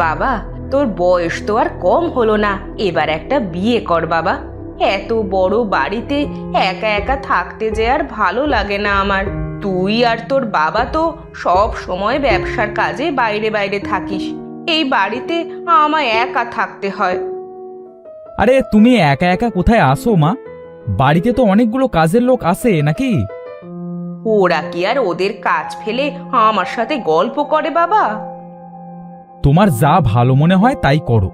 বাবা, তোর বয়স তো আর কম হলো না, এবার একটা বিয়ে কর বাবা। এত বড় বাড়িতে একা একা থাকতে যে আর ভালো লাগে না আমার। তুই আর তোর বাবা তো সব সময় ব্যবসার কাজে বাইরে বাইরে থাকিস, এই বাড়িতে আমায় একা থাকতে হয়। আরে তুমি একা একা কোথায় আসো মা? বাড়িতে তো অনেকগুলো কাজের লোক আসে নাকি? ওরা কি আর ওদের কাজ ফেলে আমার সাথে গল্প করে বাবা? তোমার যা ভালো মনে হয় তাই করো।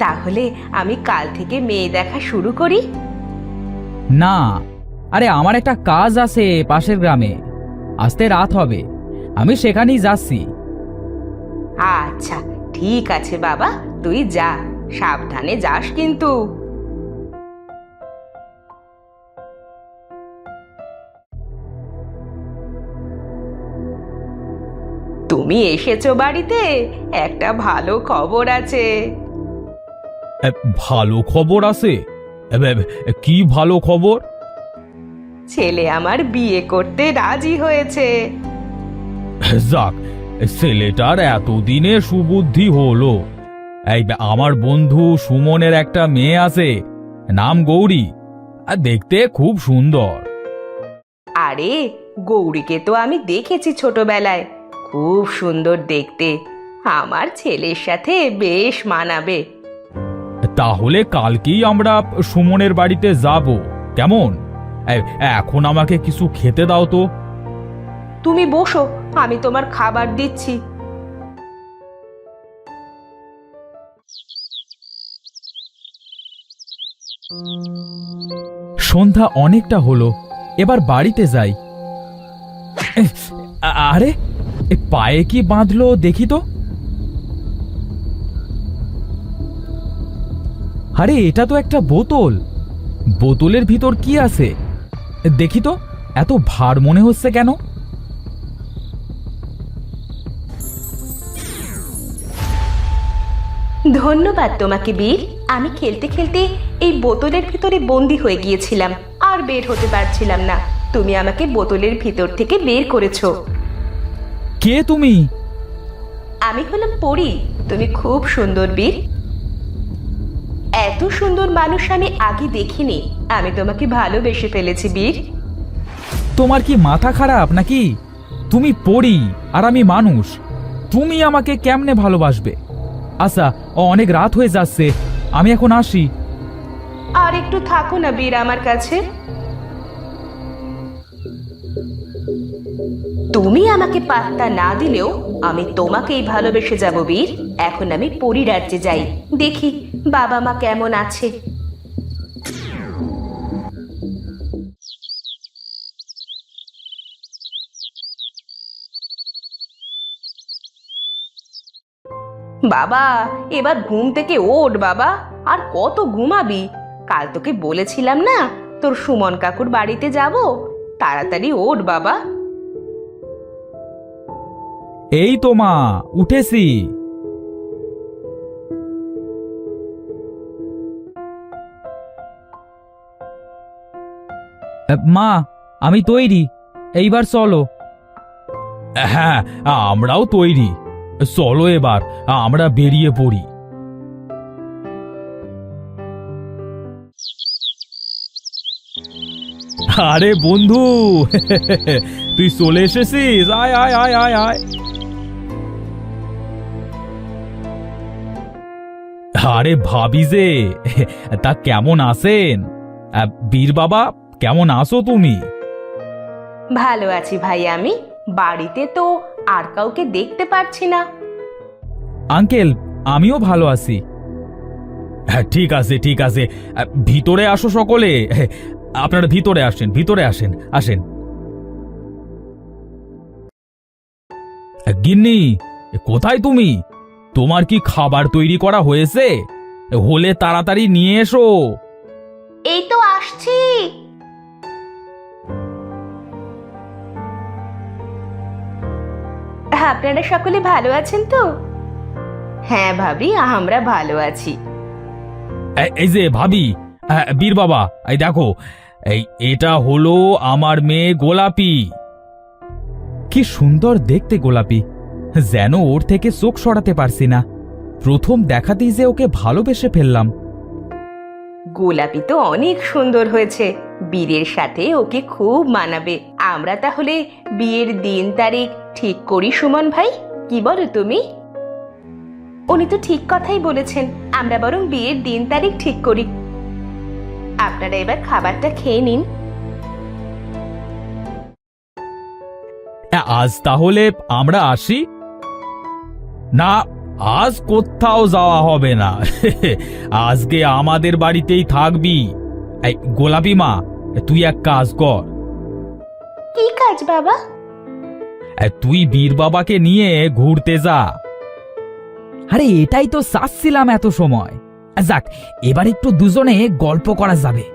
তাহলে আমি কাল থেকে মেয়ে দেখা শুরু করি? না, আরে আমার একটা কাজ আছে পাশের গ্রামে, আসতে রাত হবে, আমি সেখানেই যাচ্ছি। আচ্ছা, ঠিক আছে বাবা, তুই যা, সাবধানে যাস কিন্তু। তুমি এসেছো বাড়িতে, একটা ভালো খবর আছে। ভালো খবর আছে? কি ভালো খবর? ছেলে আমার বিয়ে করতে রাজি হয়েছে। যাক, ছেলেটার এতদিনে সুবুদ্ধি হলো। এই আমার বন্ধু সুমনের একটা মেয়ে আছে, নাম গৌরী, আর দেখতে খুব সুন্দর। আরে, গৌরীকে তো আমি দেখেছি ছোটবেলায়, খুব সুন্দর দেখতে, আমার ছেলের সাথে বেশ মানাবে। তাহলে কালকেই আমরা সুমনের বাড়িতে যাব, কেমন? এখন আমাকে কিছু খেতে দাও তো। তুমি বসো, আমি তোমার খাবার দিচ্ছি। সন্ধ্যা অনেকটা হলো, এবার বাড়িতে যাই। আরে পায়ে কি বাঁধলো দেখি তো। আরে এটা তো একটা বোতল, বোতলের ভিতর কি আছে দেখি তো, এত ভার মনে হচ্ছে কেন? ধন্যবাদ তোমাকে বীর, আমি খেলতে খেলতে এই বোতলের ভিতরে বন্দি হয়ে গিয়েছিলাম, আর বের হতে পারছিলাম না। তুমি আমাকে বোতলের ভিতর থেকে বের করেছো। কে তুমি? আমি হলাম পরী। তুমি খুব সুন্দর বীর, এত সুন্দর মানুষ আমি আগে দেখিনি। আমি তোমাকে ভালোবেসে ফেলেছি বীর। তোমার কি মাথা খারাপ নাকি? তুমি পড়ি আর আমি মানুষ, তুমি আমাকে কেমনে ভালোবাসবে? আচ্ছা, অনেক রাত হয়ে যাচ্ছে, আমি এখন আসি। আর একটু থাকো না বীর আমার কাছে। তুমি আমাকে পাত্তা না দিলেও আমি তোমাকেই ভালোবেসে যাব বীর। এখন আমি পরী রাজ্যে যাই, দেখি বাবা মা কেমন আছে। বাবা, এবার ঘুম থেকে ওঠ বাবা, আর কত ঘুমাবি? কাল তোকে বলেছিলাম না তোর সুমন কাকুর বাড়িতে যাব, তাড়াতাড়ি ওঠ বাবা। এই তো মা, উঠেছি। মা, আমি তৈরি, এইবার চলো। হ্যাঁ, আমরাও তৈরি, চলো এবার আমরা বেরিয়ে পড়ি। আরে বন্ধু, তুই চলে এসেছিস, আয় আয় আয় আয় আয়। আরে ভাবি যে, তা কেমন আছেন? বীর বাবা, কেমন আছো তুমি? ভালো আছি ভাই, আমি বাড়িতে তো আর কাউকে দেখতে পারছি না। আঙ্কেল, আমিও ভালো আছি। হ্যাঁ, ঠিক আছে ঠিক আছে, ভিতরে আসো সকলে, আপনারা ভিতরে আসেন, ভিতরে আসেন, আসেন। গিন্নি, কোথায় তুমি? তোমার কি খাবার তৈরি করা হয়েছে? হলে তাড়াতাড়ি নিয়ে এসো। এই তো আসছি। আপনারা সকলে ভালো আছেন তো? হ্যাঁ ভাবি, আমরা ভালো আছি। এই যে ভাবি, বীর বাবা, এই দেখো, এটা হলো আমার মেয়ে গোলাপি। কি সুন্দর দেখতে গোলাপি, যেন ওর থেকে চোখ সরাতে পারছি না। প্রথম দেখাতেই যে ওকে ভালোবেসে ফেললাম। গোলাপি তো অনেক সুন্দর হয়েছে, বীরের সাথে ওকে খুব মানাবে। আমরা তাহলে বিয়ের দিন তারিখ ঠিক করি সুমন ভাই, কি বলো তুমি? উনি তো ঠিক কথাই বলেছেন, আমরা বরং বিয়ের দিন তারিখ ঠিক করি। আপনারা এবার খাবারটা খেয়ে নিন। আজ তাহলে আমরা আসি? না, আজ কোথাও যাওয়া হবে না। আজকে আমাদের বাড়িতেই থাকবি। এই গোলাপি মা, তুই এক কাজ কর। কি কাজ বাবা? তুই বীর বাবাকে নিয়ে ঘুরতে যা। আরে এটাই তো চাচ্ছিলাম এত সময়। যাক, এবার একটু দুজনে গল্প করা যাবে।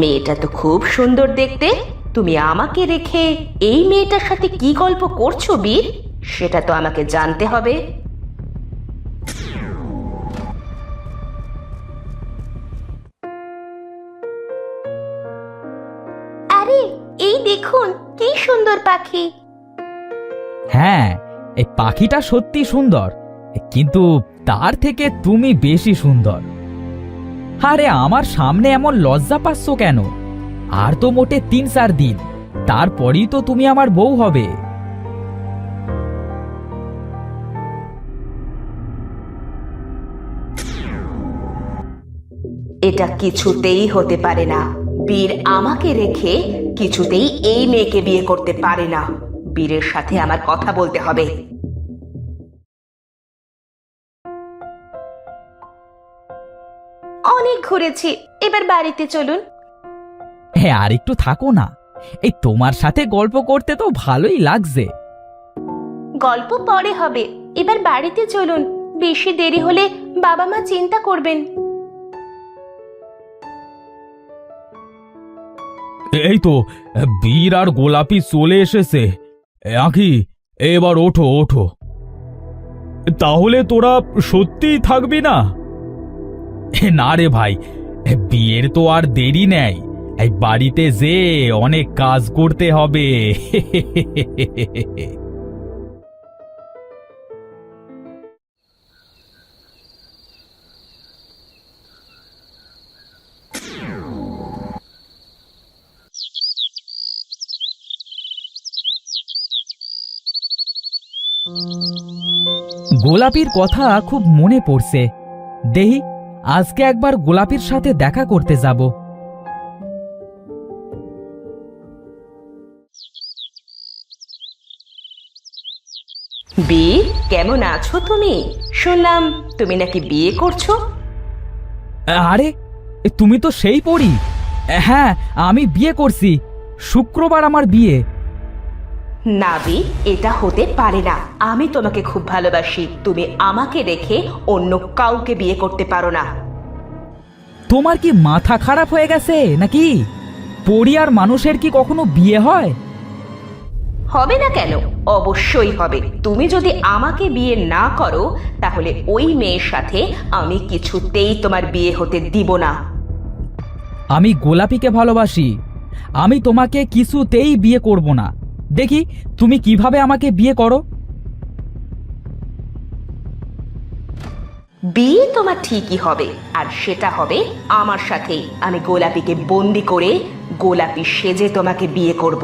মেয়েটা তো খুব সুন্দর দেখতে, তুমি আমাকে রেখে এই মেয়েটার সাথে কি গল্প করছো বীর? সেটা তো আমাকে জানতে হবে। আরে এই দেখুন কি সুন্দর পাখি। হ্যাঁ, এই পাখিটা সত্যি সুন্দর, কিন্তু তার থেকে তুমি বেশি সুন্দর। আরে আমার সামনে এমন লজ্জা পাচ্ছ কেন? আর তো মোটে ৩-৪ দিন, তারপরই তো তুমি আমার বউ হবে। এটা কিছুতেই হতে পারে না। বীর আমাকে রেখে কিছুতেই এই মেয়েকে বিয়ে করতে পারে না। বীরের সাথে আমার কথা বলতে হবে। অনেক ঘুরেছি, এবার বাড়িতে চলুন। হ্যাঁ, আর একটু থাকো না, এই তোমার সাথে গল্প করতে তো ভালোই লাগছে। গল্প পরে হবে, এবার বাড়িতে চলুন। বেশি দেরি হলে বাবা মা চিন্তা করবেন। এই তো বীর আর গোলাপি চলে এসেছে। আঁকি, এবার ওঠো ওঠো। তাহলে তোরা সত্যিই থাকবি না? না রে ভাই, বিয়ের তো আর দেরি নেই। এই বাড়িতে যে অনেক কাজ করতে হবে। গোলাপির কথা খুব মনে পড়ছে। দেহি আজকে একবার গোলাপির সাথে দেখা করতে যাব। বীর, কেমন আছো তুমি? শুনলাম তুমি নাকি বিয়ে করছো। আরে তুমি তো সেই পড়ি। হ্যাঁ, আমি বিয়ে করছি, শুক্রবার আমার বিয়ে। না বীর, এটা হতে পারে না। আমি তোমাকে খুব ভালোবাসি, তুমি আমাকে রেখে অন্য কাউকে বিয়ে করতে পারো না। তোমার কি মাথা খারাপ হয়ে গেছে নাকি? পড়ি আর মানুষের কি কখনো বিয়ে হয়? হবে না কেন? অবশ্যই হবে। তুমি যদি আমাকে বিয়ে না করো তাহলে ওই মেয়ের সাথে আমি কিছুতেই তোমার বিয়ে হতে দিব না। আমি গোলাপিকে ভালোবাসি, আমি তোমাকে কিছুতেই বিয়ে করব না। দেখি তুমি কিভাবে আমাকে বিয়ে করো। বিয়ে তোমার ঠিকই হবে, আর সেটা হবে আমার সাথেই। আমি গোলাপিকে বন্দি করে গোলাপি সেজে তোমাকে বিয়ে করব।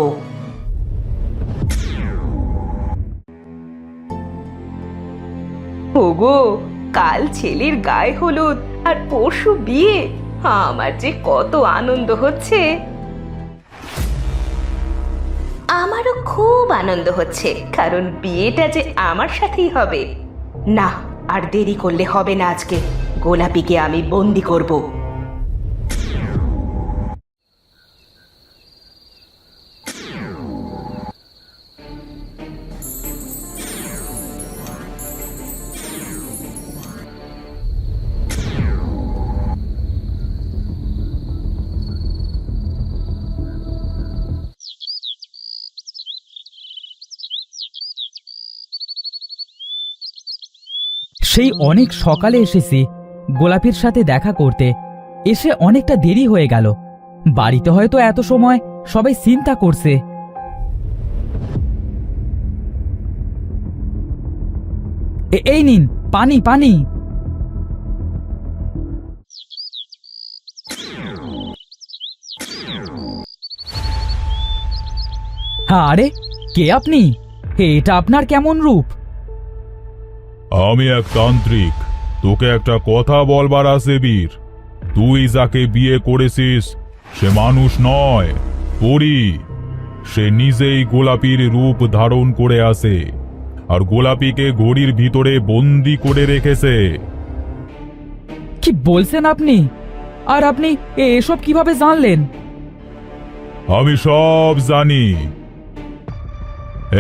ওগো, কাল ছেলের গায়ে হলুদ আর পরশু বিয়ে। আমার যে কত আনন্দ হচ্ছে। আমারও খুব আনন্দ হচ্ছে, কারণ বিয়েটা যে আমার সাথেই হবে। না, আর দেরি করলে হবে না। আজকে গোলাপিকে আমি বন্দি করব। সেই অনেক সকালে এসেছি গোলাপির সাথে দেখা করতে, এসে অনেকটা দেরি হয়ে গেল। বাড়িতে হয়তো এত সময় সবাই চিন্তা করছে। এই নিন পানি পানি। আরে কে আপনি? এটা আপনার কেমন রূপ? আমি এক তান্ত্রিক। তোকে একটা কথা বলবার আছে বীর। তুই যাকে বিয়ে করেছিস সে মানুষ নয়, পরী। সে নিজেই গোলাপীর রূপ ধারণ করে আছে আর গোলাপীকে ঘড়ির ভিতরে বন্দি করে রেখেছে। কি বলছেন আপনি? আর আপনি এসব কিভাবে জানলেন? আমি সব জানি।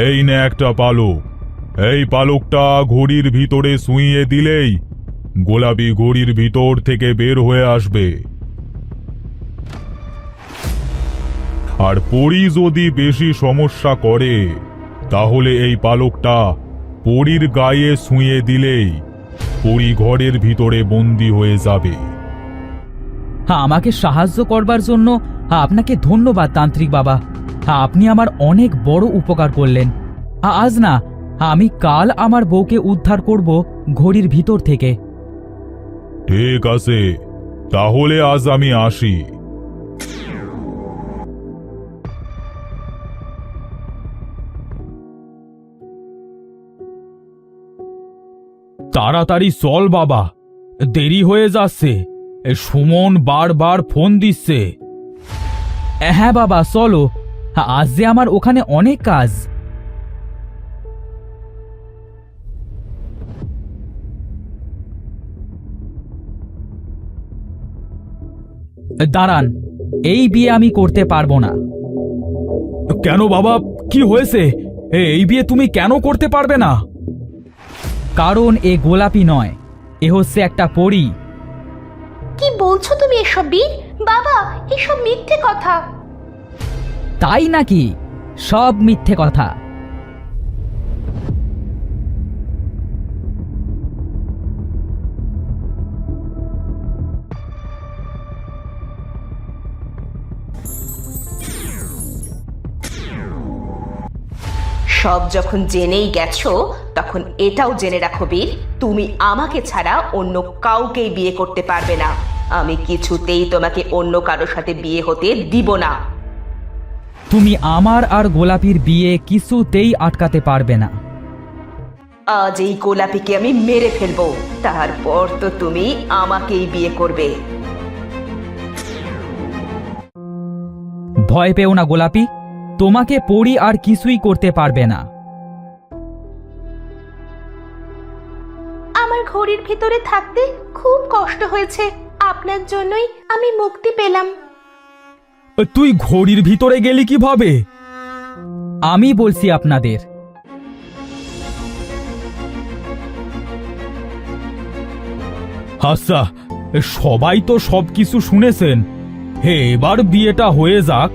এই নে একটা পালক। এই পালকটা ঘড়ির ভিতরে শুইয়ে দিলেই গোলাপী ঘড়ির ভিতর থেকে বের হয়ে আসবে। আর পরী যদি বেশি সমস্যা করে তাহলে এই পালকটা পরীর গায়ে শুইয়ে দিলেই পরী ঘরের ভিতরে বন্দী হয়ে যাবে। আমাকে সাহায্য করবার জন্য আপনাকে ধন্যবাদ তান্ত্রিক বাবা। আপনি আমার অনেক বড় উপকার করলেন। আজ না, আমি কাল আমার বউকে উদ্ধার করব ঘড়ির ভিতর থেকে। ঠিক আছে, তাহলে আজ আমি আসি। তাড়াতাড়ি চল বাবা, দেরি হয়ে যাচ্ছে। সুমন বারবার ফোন দিচ্ছে। হ্যাঁ বাবা চলো, আজ যে আমার ওখানে অনেক কাজ। দাঁড়ান, এই বিয়ে আমি করতে পারবো না। কেন বাবা, কি হয়েছে? এই বিয়ে তুমি কেন করতে পারবে না? কারণ এ গোলাপি নয়, এ হচ্ছে একটা পরী। কি বলছো তুমি এসব বীর? বাবা, এসব মিথ্যে কথা। তাই নাকি? সব মিথ্যে কথা। সব যখন জেনেই গেছো তখন এটাও জেনে রাখো বীর, তুমি আমাকে ছাড়া অন্য কাউকেই বিয়ে করতে পারবে না। আমি কিছুতেই তোমাকে অন্য কারোর সাথে বিয়ে হতে দিব না। তুমি আমার আর গোলাপির বিয়ে কিছুতেই আটকাতে পারবে না। আজ এই গোলাপিকে আমি মেরে ফেলবো, তারপর তো তুমি আমাকেই বিয়ে করবে। ভয় পেও না গোলাপি, তোমাকে পরী আর কিছুই করতে পারবে না। আমার ঘড়ির ভিতরে থাকতে খুব কষ্ট হয়েছে, আপনার জন্যই আমি মুক্তি পেলাম। তুই ঘড়ির ভিতরে গেলি কিভাবে? আমি বলছি আপনাদের। আচ্ছা, সবাই তো সবকিছু শুনেছেন। হে, এবার বিয়েটা হয়ে যাক।